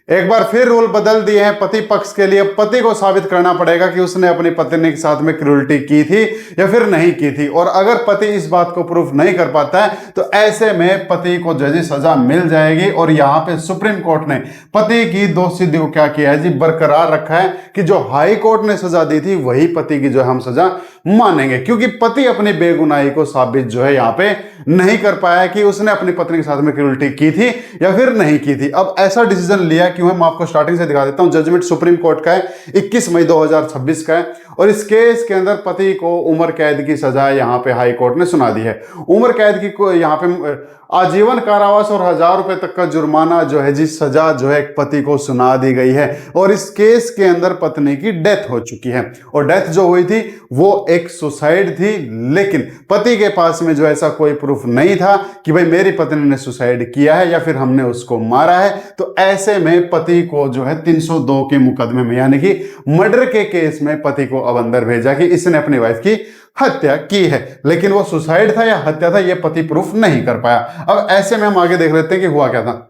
एक बार फिर रूल बदल दिए हैं पति पक्ष के लिए। पति को साबित करना पड़ेगा कि उसने अपनी पत्नी के साथ में क्रूरटी की थी या फिर नहीं की थी, और अगर पति इस बात को प्रूफ नहीं कर पाता है तो ऐसे में पति को जजी सजा मिल जाएगी। और यहाँ पे सुप्रीम कोर्ट ने पति की दोषसिद्धि को क्या किया है जी, बरकरार रखा है कि जो हाई कोर्ट ने सजा दी थी वही पति की जो हम सजा मानेंगे, क्योंकि पति अपनी बेगुनाही को साबित जो है यहाँ पे नहीं कर पाया कि उसने अपनी पत्नी के साथ में क्रूरटी की थी या फिर नहीं की थी। अब ऐसा डिसीजन लिया क्यों है, मैं आपको स्टार्टिंग से दिखा देता हूं। जजमेंट सुप्रीम कोर्ट का है, 21 मई 2026 का है, और इस केस के अंदर पति को उम्र कैद की सजा यहाँ पे हाई कोर्ट ने सुना दी है। उम्र कैद की को यहाँ पे आजीवन कारावास और 1000 रुपए तक का जुर्माना जो है जी सजा जो है पति को सुना दी गई है। और इस केस के अंदर पत्नी की डेथ हो चुकी है, और डेथ जो हुई थी वो एक सुसाइड थी, लेकिन पति के पास में जो ऐसा कोई प्रूफ नहीं था कि भाई मेरी पत्नी ने सुसाइड किया है या फिर हमने उसको मारा है। तो ऐसे में पति को जो है 302 के मुकदमे में यानी कि मर्डर के केस में पति को अब अंदर भेजा कि इसने अपनी वाइफ की हत्या की है, लेकिन वो सुसाइड था या हत्या था ये पति प्रूफ नहीं कर पाया। अब ऐसे में हम आगे देख लेते हैं कि हुआ क्या था।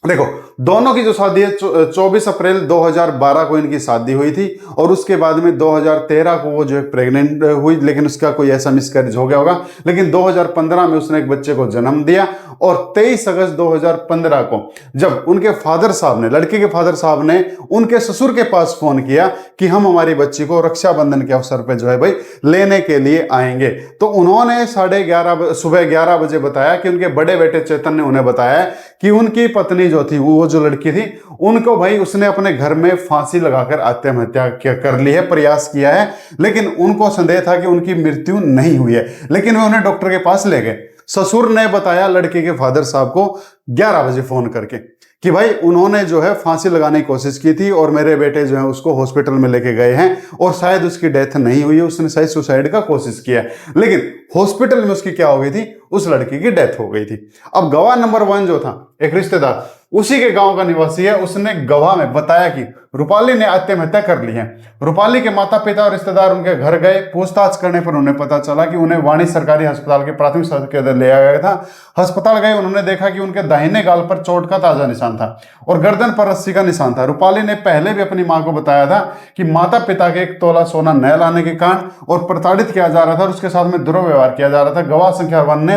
देखो, दोनों की जो शादी है 24 अप्रैल 2012 को इनकी शादी हुई थी, और उसके बाद में 2013 को वो जो है प्रेग्नेंट हुई, लेकिन उसका कोई ऐसा मिसकैरेज हो गया होगा। लेकिन 2015 में उसने एक बच्चे को जन्म दिया, और 23 अगस्त 2015 को जब उनके फादर साहब ने, लड़के के फादर साहब ने उनके ससुर के पास फोन किया कि हम हमारी बच्ची को रक्षाबंधन के अवसर पर जो है भाई लेने के लिए आएंगे, तो उन्होंने सुबह 11 बजे बताया कि उनके बड़े बेटे चेतन ने उन्हें बताया कि उनकी पत्नी जो थी, वो जो लड़की थी, उनको भाई उसने अपने घर में फांसी लगाकर आत्महत्या कर ली है, प्रयास किया है, लेकिन उनको संदेह था कि उनकी मृत्यु नहीं हुई है, लेकिन वे उन्हें डॉक्टर के पास ले गए। ससुर ने बताया लड़के के फादर साहब को 11 बजे फोन करके कि भाई उन्होंने जो है फांसी लगाने की कोशिश की थी और मेरे बेटे जो है उसको हॉस्पिटल में लेके गए हैं, और शायद उसकी डेथ नहीं हुई है, उसने शायद सुसाइड का कोशिश किया, लेकिन हॉस्पिटल में उसकी क्या हो गई थी, उस लड़की की डेथ हो गई थी। अब गवाह नंबर 1 जो था, एक रिश्तेदार उसी के गांव का निवासी है, उसने गवाह में बताया कि रूपाली ने आत्महत्या कर ली है। रूपाली के माता पिता और रिश्तेदार उनके घर गए, पूछताछ करने पर उन्हें पता चला कि उन्हें वाणी सरकारी अस्पताल के प्राथमिक स्वास्थ्य केंद्र ले आया गया था। अस्पताल गए, उन्होंने देखा कि उनके दाहिने गाल पर चोट का ताजा निशान था और गर्दन पर रस्सी का निशान था। रूपाली ने पहले भी अपनी मां को बताया था कि माता पिता के 1 तोला सोना न लाने के कारण और प्रताड़ित किया जा रहा था और उसके साथ में दुर्व्यवहार किया जा रहा था। गवाह संख्या 1 ने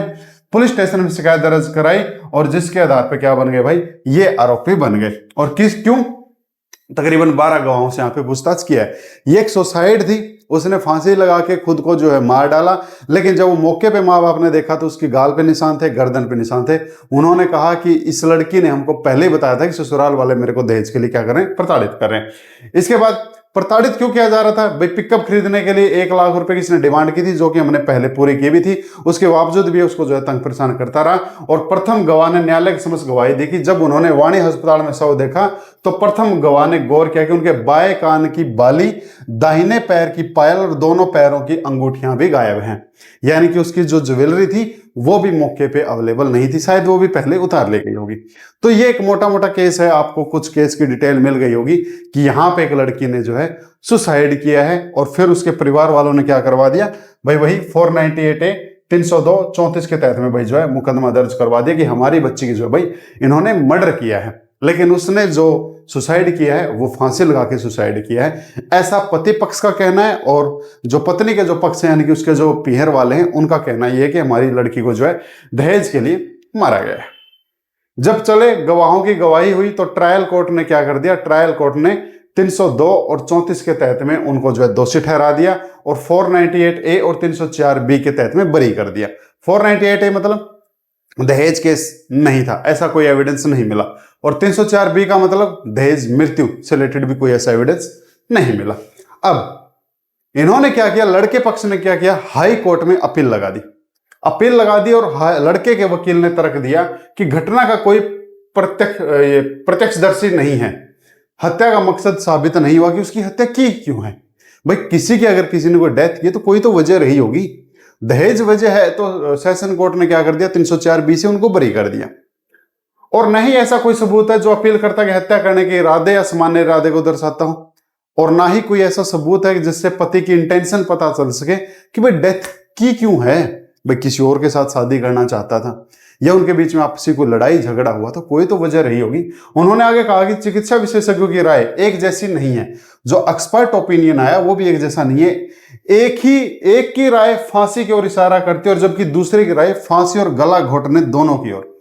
पुलिस स्टेशन में शिकायत दर्ज कराई, और जिसके आधार पर क्या बन गए भाई, ये आरोपी बन गए। और क्यों तकरीबन 12 गवाहों से यहाँ पे पूछताछ किया है। ये एक सुसाइड थी, उसने फांसी लगा के खुद को जो है मार डाला, लेकिन जब वो मौके पे माँ बाप ने देखा तो उसकी गाल पे निशान थे, गर्दन पे निशान थे। उन्होंने कहा कि इस लड़की ने हमको पहले ही बताया था कि ससुराल वाले मेरे को दहेज के लिए क्या करें, प्रताड़ित कर रहे हैं। इसके बाद प्रताड़ित क्यों किया जा रहा था भाई, पिकअप खरीदने के लिए 1 लाख रुपए की इसने डिमांड की थी, जो कि हमने पहले पूरी की भी थी। उसके बावजूद भी उसको जो है तंग परेशान करता रहा। और प्रथम गवाह ने न्यायालय के समक्ष गवाही दी कि जब उन्होंने वाणी अस्पताल में शव देखा तो प्रथम गवाह ने गौर किया कि उनके बाएं कान की बाली, दाहिने पैर की पायल और दोनों पैरों की अंगूठियां भी गायब हैं, यानी कि उसकी जो ज्वेलरी थी वो भी मौके पे अवेलेबल नहीं थी, शायद वो भी पहले उतार ले गई होगी। तो ये एक मोटा मोटा केस है, आपको कुछ केस की डिटेल मिल गई होगी कि यहाँ पे एक लड़की ने जो है सुसाइड किया है, और फिर उसके परिवार वालों ने क्या करवा दिया भाई, वही 498A 302 34 के तहत में भाई जो है मुकदमा दर्ज करवा दिया कि हमारी बच्ची की जो भाई इन्होंने मर्डर किया है, लेकिन उसने जो सुसाइड किया है वो फांसी लगा के सुसाइड किया है, ऐसा पति पक्ष का कहना है। और जो पत्नी के जो पक्ष है यानी कि उसके जो पीहर वाले हैं उनका कहना यह है कि हमारी लड़की को जो है दहेज के लिए मारा गया है। जब चले गवाहों की गवाही हुई तो ट्रायल कोर्ट ने क्या कर दिया, ट्रायल कोर्ट ने 302 और 34 के तहत में उनको जो है दोषी ठहरा दिया, और 498A और 304B के तहत में बरी कर दिया। 498A मतलब दहेज केस नहीं था, ऐसा कोई एविडेंस नहीं मिला, और 304B का मतलब दहेज मृत्यु से रिलेटेड भी कोई ऐसा एविडेंस नहीं मिला। अब इन्होंने क्या किया, लड़के पक्ष ने क्या किया, हाई कोर्ट में अपील लगा दी, और लड़के के वकील ने तर्क दिया कि घटना का कोई प्रत्यक्षदर्शी नहीं है, हत्या का मकसद साबित नहीं हुआ कि उसकी हत्या की क्यों है। भाई किसी की अगर किसी ने कोई डेथ की तो कोई तो वजह रही होगी, दहेज वजह है तो सेशन कोर्ट ने क्या कर दिया, 304B से उनको बरी कर दिया। और नहीं ऐसा कोई सबूत है जो अपील करता कि हत्या करने के इरादे या सामान्य इरादे को दर्शाता हो, और ना ही कोई ऐसा सबूत है जिससे पति की इंटेंशन पता चल सके कि भाई डेथ की क्यों है, भाई किसी और के साथ शादी करना चाहता था। या उनके बीच में आपसी कोई लड़ाई झगड़ा हुआ, तो कोई तो वजह रही होगी। उन्होंने आगे कहा कि चिकित्सा विशेषज्ञों की राय एक जैसी नहीं है, जो एक्सपर्ट ओपिनियन आया वो भी एक जैसा नहीं है। एक की राय फांसी की ओर इशारा करती है और जबकि दूसरे की राय फांसी और गला घोटने दोनों की ओर।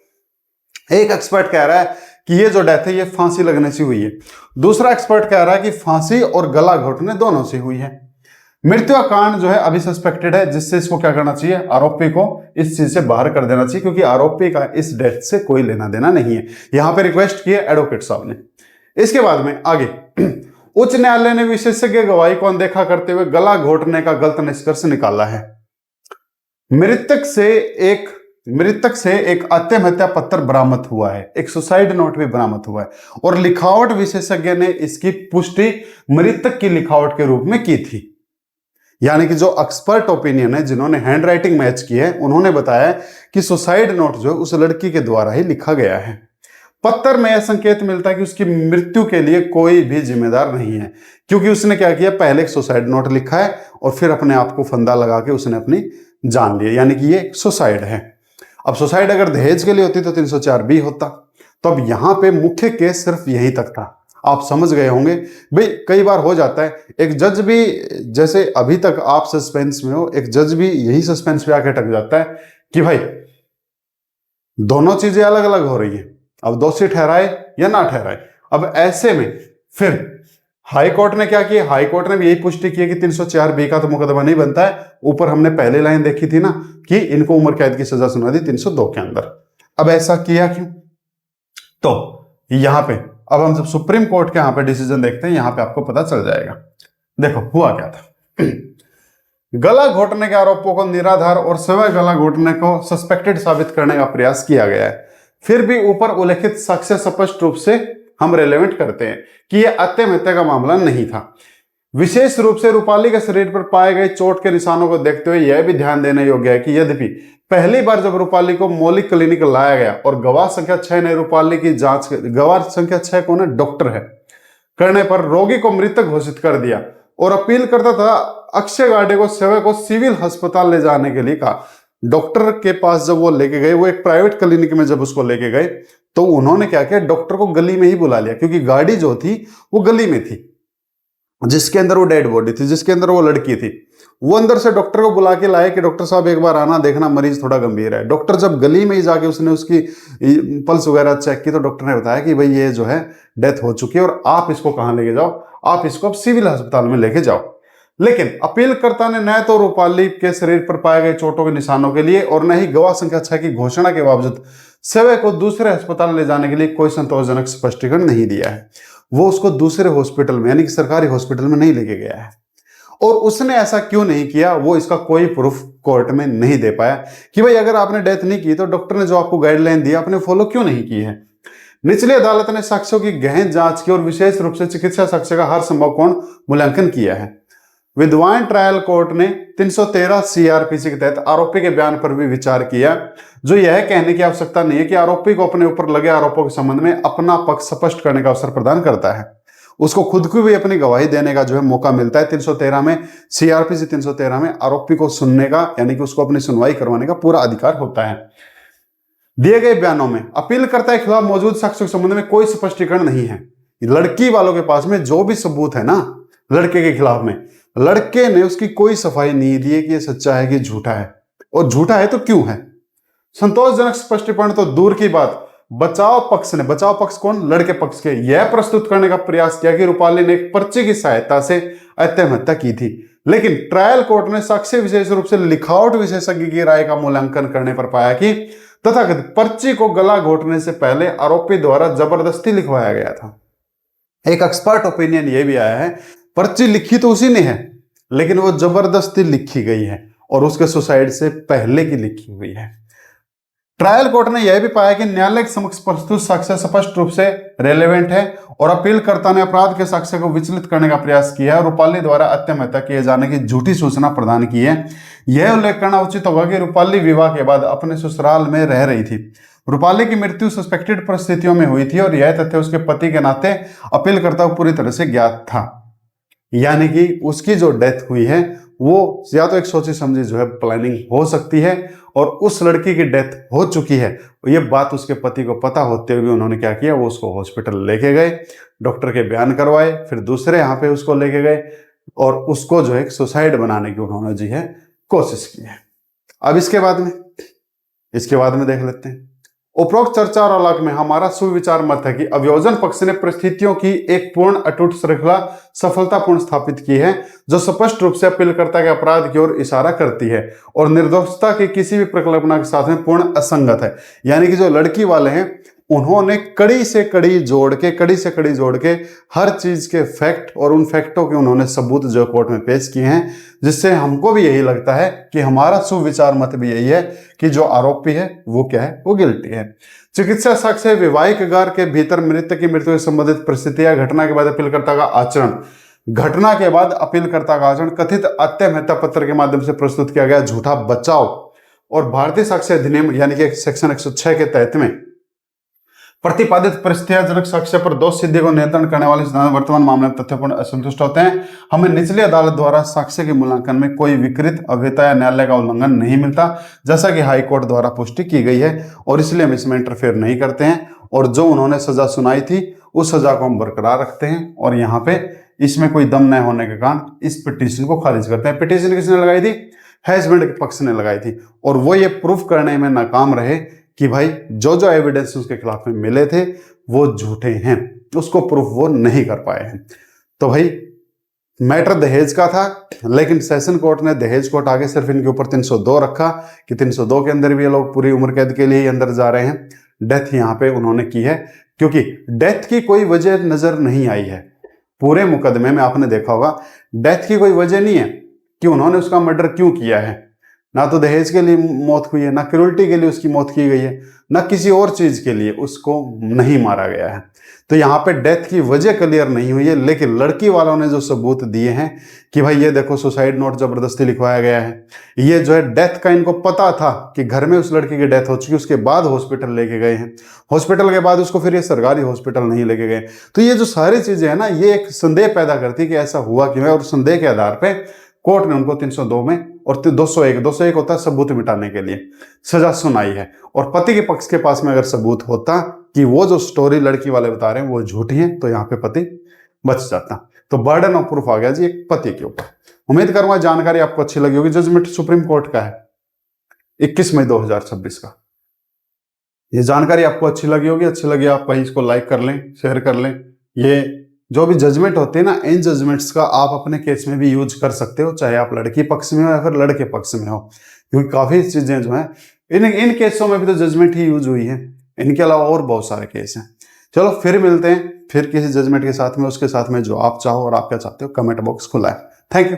एक एक्सपर्ट कह रहा है कि ये जो डेथ है ये फांसी लगने से हुई है, दूसरा एक्सपर्ट कह रहा है कि फांसी और गला घोटने दोनों से हुई है। मृत्यु का कारण जो है अभी सस्पेक्टेड है, जिससे इसको क्या करना चाहिए, आरोपी को इस चीज से बाहर कर देना चाहिए, क्योंकि आरोपी का इस डेथ से कोई लेना देना नहीं है। यहां पे रिक्वेस्ट की है एडवोकेट साहब ने। इसके बाद में आगे उच्च न्यायालय ने विशेषज्ञ गवाही को अनदेखा करते हुए गला घोटने का गलत निष्कर्ष निकाला है। मृतक से एक आत्महत्या पत्र बरामद हुआ है, एक सुसाइड नोट भी बरामद हुआ है, और लिखावट विशेषज्ञ ने इसकी पुष्टि मृतक की लिखावट के रूप में की थी। यानी कि जो एक्सपर्ट ओपिनियन है, जिन्होंने हैंड राइटिंग मैच की है, उन्होंने बताया कि सुसाइड नोट जो उस लड़की के द्वारा ही लिखा गया है। पत्र में यह संकेत मिलता है कि उसकी मृत्यु के लिए कोई भी जिम्मेदार नहीं है, क्योंकि उसने क्या किया, पहले एक सुसाइड नोट लिखा है और फिर अपने आप को फंदा लगा के उसने अपनी जान ली, यानी कि ये सुसाइड है। अब सुसाइड अगर दहेज के लिए होती तो 304B होता। तो अब यहां पे मुख्य केस सिर्फ यहीं तक था। आप समझ गए होंगे भाई, कई बार हो जाता है, एक जज भी, जैसे अभी तक आप सस्पेंस में हो, एक जज भी यही सस्पेंस पे आके अटक जाता है कि भाई दोनों चीजें अलग अलग हो रही हैं, अब दोषी ठहराए या ना ठहराए। अब ऐसे में फिर हाई कोर्ट ने क्या किया, हाई कोर्ट ने भी यही पुष्टि की कि 304B का तो मुकदमा नहीं बनता है। ऊपर हमने पहले लाइन देखी थी ना कि इनको उम्र कैद की सजा सुना दी 302 के अंदर। अब ऐसा किया क्यों, तो यहां पे अब हम जब सुप्रीम कोर्ट के यहां पे डिसीजन देखते हैं, यहां पे आपको पता चल जाएगा। देखो हुआ क्या था। गला घोटने के आरोपों को निराधार और स्वयं गला घोटने को सस्पेक्टेड साबित करने का प्रयास किया गया है। फिर भी ऊपर उल्लेखित साक्ष्य स्पष्ट रूप से हम रेलेवेंट करते हैं कि यह आत्महत्या का मामला नहीं था। विशेष रूप से रूपाली के शरीर पर पाए गए चोट के निशानों को देखते हुए यह भी ध्यान देने योग्य है कि यद्यपि पहली बार जब रूपाली को मौलिक क्लिनिक लाया गया और गवाह संख्या 6 ने रूपाली की जांच, गवाह संख्या 6 कौन है, डॉक्टर है, करने पर रोगी को मृतक घोषित कर दिया और अपील करता था अक्षय गाडे को सेवा को सिविल अस्पताल ले जाने के लिए कहा। डॉक्टर के पास जब वो लेके गए, वो एक प्राइवेट क्लिनिक में जब उसको लेके गए, तो उन्होंने क्या किया, डॉक्टर को गली में ही बुला लिया, क्योंकि गाड़ी जो थी वो गली में थी जिसके अंदर वो डेड बॉडी थी, जिसके अंदर वो लड़की थी। वो अंदर से डॉक्टर को बुला के लाए कि डॉक्टर साहब एक बार आना, देखना मरीज थोड़ा गंभीर है। डॉक्टर जब गली में ही जाके उसने उसकी पल्स वगैरह चेक की, तो डॉक्टर ने बताया कि भाई ये जो है डेथ हो चुकी है और आप इसको कहाँ लेके जाओ, आप इसको अब सिविल अस्पताल में लेके जाओ। लेकिन अपीलकर्ता ने न तो रूपाली के शरीर पर पाए गए चोटों के निशानों के लिए और न ही गवाह संख्या 6 की घोषणा के बावजूद सेवा को दूसरे अस्पताल ले जाने के लिए कोई संतोषजनक स्पष्टीकरण नहीं दिया है। वो उसको दूसरे हॉस्पिटल में, यानी कि सरकारी हॉस्पिटल में नहीं लेके गया है। और उसने ऐसा क्यों नहीं किया, वो इसका कोई प्रूफ कोर्ट में नहीं दे पाया कि भाई अगर आपने डेथ नहीं की तो डॉक्टर ने जो आपको गाइडलाइन दिया आपने फॉलो क्यों नहीं की है। निचली अदालत ने साक्ष्यों की गहन जांच की और विशेष रूप से चिकित्सा साक्ष्य का हर संभव कोण मूल्यांकन किया है। विद्वान ट्रायल कोर्ट ने 313 CRPC के तहत आरोपी के बयान पर भी विचार किया, जो यह कहने की आवश्यकता नहीं है कि आरोपी को अपने ऊपर लगे आरोपों के संबंध में अपना पक्ष स्पष्ट करने का अवसर प्रदान करता है। उसको खुद को भी अपनी गवाही देने का जो है मौका मिलता है। 313 में, CRPC 313 में आरोपी को सुनने का, यानी कि उसको अपनी सुनवाई करवाने का पूरा अधिकार होता है। दिए गए बयानों में अपीलकर्ता के खिलाफ मौजूद साक्ष्यों के संबंध में कोई स्पष्टीकरण नहीं है। लड़की वालों के पास में जो भी सबूत है ना लड़के के खिलाफ में, लड़के ने उसकी कोई सफाई नहीं दी है कि ये सच्चा है कि झूठा है, और झूठा है तो क्यों है। संतोषजनक स्पष्टीकरण तो दूर की बात, बचाव पक्ष ने, बचाव पक्ष कौन, लड़के पक्ष के, यह प्रस्तुत करने का प्रयास किया कि रूपाली ने एक पर्ची की सहायता से आत्महत्या की थी। लेकिन ट्रायल कोर्ट ने साक्ष्य विशेष रूप से लिखावट विशेषज्ञ की राय का मूल्यांकन करने पर पाया कि तथाकथित पर्ची को गला घोटने से पहले आरोपी द्वारा जबरदस्ती लिखवाया गया था। एक एक्सपर्ट ओपिनियन यह भी आया है, पर्ची लिखी तो उसी ने है लेकिन वो जबरदस्ती लिखी गई है और उसके सुसाइड से पहले की लिखी हुई है। ट्रायल कोर्ट ने यह भी पाया कि न्यायालय के समक्ष प्रस्तुत साक्ष्य स्पष्ट रूप से रेलेवेंट है और अपीलकर्ता ने अपराध के साक्ष्य को विचलित करने का प्रयास किया और रूपाली द्वारा आत्महत्या किए जाने की झूठी सूचना प्रदान की है। यह उल्लेख करना उचित होगा कि रूपाली विवाह के बाद अपने ससुराल में रह रही थी। रूपाली की मृत्यु सस्पेक्टेड परिस्थितियों में हुई थी और यह तथ्य उसके पति के नाते अपीलकर्ता को पूरी तरह से ज्ञात था। यानी कि उसकी जो डेथ हुई है वो या तो एक सोची समझी जो है प्लानिंग हो सकती है और उस लड़की की डेथ हो चुकी है। ये बात उसके पति को पता होते हुए उन्होंने क्या किया, वो उसको हॉस्पिटल लेके गए, डॉक्टर के बयान करवाए, फिर दूसरे यहाँ पे उसको लेके गए और उसको जो है सुसाइड बनाने की उन्होंने जी है कोशिश की है। अब इसके बाद में देख लेते हैं। उपरोक्त चर्चा और आलोक में हमारा सुविचार मत है कि अभियोजन पक्ष ने परिस्थितियों की एक पूर्ण अटूट श्रृंखला सफलतापूर्ण स्थापित की है, जो स्पष्ट रूप से अपीलकर्ता के अपराध की ओर इशारा करती है और निर्दोषता की किसी भी प्रकल्पना के साथ में पूर्ण असंगत है। यानी कि जो लड़की वाले हैं उन्होंने कड़ी से कड़ी जोड़ के हर चीज के फैक्ट और उन फैक्टों के उन्होंने सबूत जो कोर्ट में पेश किए हैं, जिससे हमको भी यही लगता है कि हमारा सुविचार मत भी यही है कि जो आरोपी है वो क्या है, वो गिल्टी है। चिकित्सा साक्ष्य वैवाहिक गार के भीतर मृतक की मृत्यु से संबंधित परिस्थितियां, घटना के बाद अपीलकर्ता का आचरण कथित आत्य मेहता पत्र के माध्यम से प्रस्तुत किया गया झूठा बचाव और भारतीय साक्ष्य अधिनियम यानी कि सेक्शन 106 के तहत में प्रतिपादित परिस्थितिजनक साक्ष्य पर दोष सिद्धि को नियंत्रण करने वाले सिद्धांत वर्तमान मामले में तथ्यपूर्ण असंतुष्ट होते हैं। हमें निचली अदालत द्वारा साक्ष्य के मूल्यांकन में कोई विकृत अभेयता या न्यायालय का उल्लंघन नहीं मिलता, जैसा कि हाई कोर्ट द्वारा पुष्टि की गई है, और इसलिए हम इसमें इंटरफेयर नहीं करते हैं और जो उन्होंने सजा सुनाई थी उस सजा को हम बरकरार रखते हैं और यहाँ पे इसमें कोई दम न होने के कारण इस पिटीशन को खारिज करते हैं। पिटीशन किसने लगाई थी? हस्बैंड के पक्ष ने लगाई थी और वो ये प्रूफ करने में नाकाम रहे कि भाई जो एविडेंस उसके खिलाफ में मिले थे वो झूठे हैं, उसको प्रूफ वो नहीं कर पाए हैं। तो भाई मैटर दहेज का था, लेकिन सेशन कोर्ट ने दहेज कोर्ट आगे सिर्फ इनके ऊपर 302 रखा कि 302 के अंदर भी ये लोग पूरी उम्र कैद के लिए ही अंदर जा रहे हैं। डेथ यहाँ पे उन्होंने की है क्योंकि डेथ की कोई वजह नजर नहीं आई है पूरे मुकदमे में। आपने देखा होगा डेथ की कोई वजह नहीं है कि उन्होंने उसका मर्डर क्यों किया है। ना तो दहेज के लिए मौत हुई है, ना क्रूरटी के लिए उसकी मौत की गई है, ना किसी और चीज के लिए उसको नहीं मारा गया है। तो यहाँ पे डेथ की वजह क्लियर नहीं हुई है, लेकिन लड़की वालों ने जो सबूत दिए हैं कि भाई ये देखो सुसाइड नोट जबरदस्ती लिखवाया गया है, ये जो है डेथ का इनको पता था कि घर में उस लड़की की डेथ हो चुकी, उसके बाद हॉस्पिटल लेके गए हैं, हॉस्पिटल के बाद उसको फिर ये सरकारी हॉस्पिटल नहीं लेके गए। तो ये जो सारी चीजें है ना, ये एक संदेह पैदा करती है कि ऐसा हुआ क्यों है, और संदेह के आधार पर कोर्ट ने उनको 302 में और 201 होता है सबूत मिटाने के लिए सजा सुनाई है। और पति के पक्ष के पास में अगर सबूत होता कि वो जो स्टोरी लड़की वाले बता रहे हैं वो झूठी है, तो यहाँ पे पति बच जाता। तो बर्डन ऑफ प्रूफ आ गया जी एक पति के ऊपर। उम्मीद करूंगा जानकारी आपको अच्छी लगी होगी। जजमेंट सुप्रीम कोर्ट का है 21 मई 2026 का। ये जानकारी आपको अच्छी लगी होगी। अच्छी लगी आप भाई इसको लाइक कर लें, शेयर कर लें। ये जो भी जजमेंट होते हैं ना, इन जजमेंट्स का आप अपने केस में भी यूज कर सकते हो, चाहे आप लड़की पक्ष में हो या फिर लड़के पक्ष में हो, क्योंकि काफी चीजें जो है इन केसों में भी तो जजमेंट ही यूज हुई है। इनके अलावा और बहुत सारे केस हैं। चलो फिर मिलते हैं फिर किसी जजमेंट के साथ में, उसके साथ में जो आप चाहो और आप क्या चाहते हो। कमेंट बॉक्स खुला है। Thank you.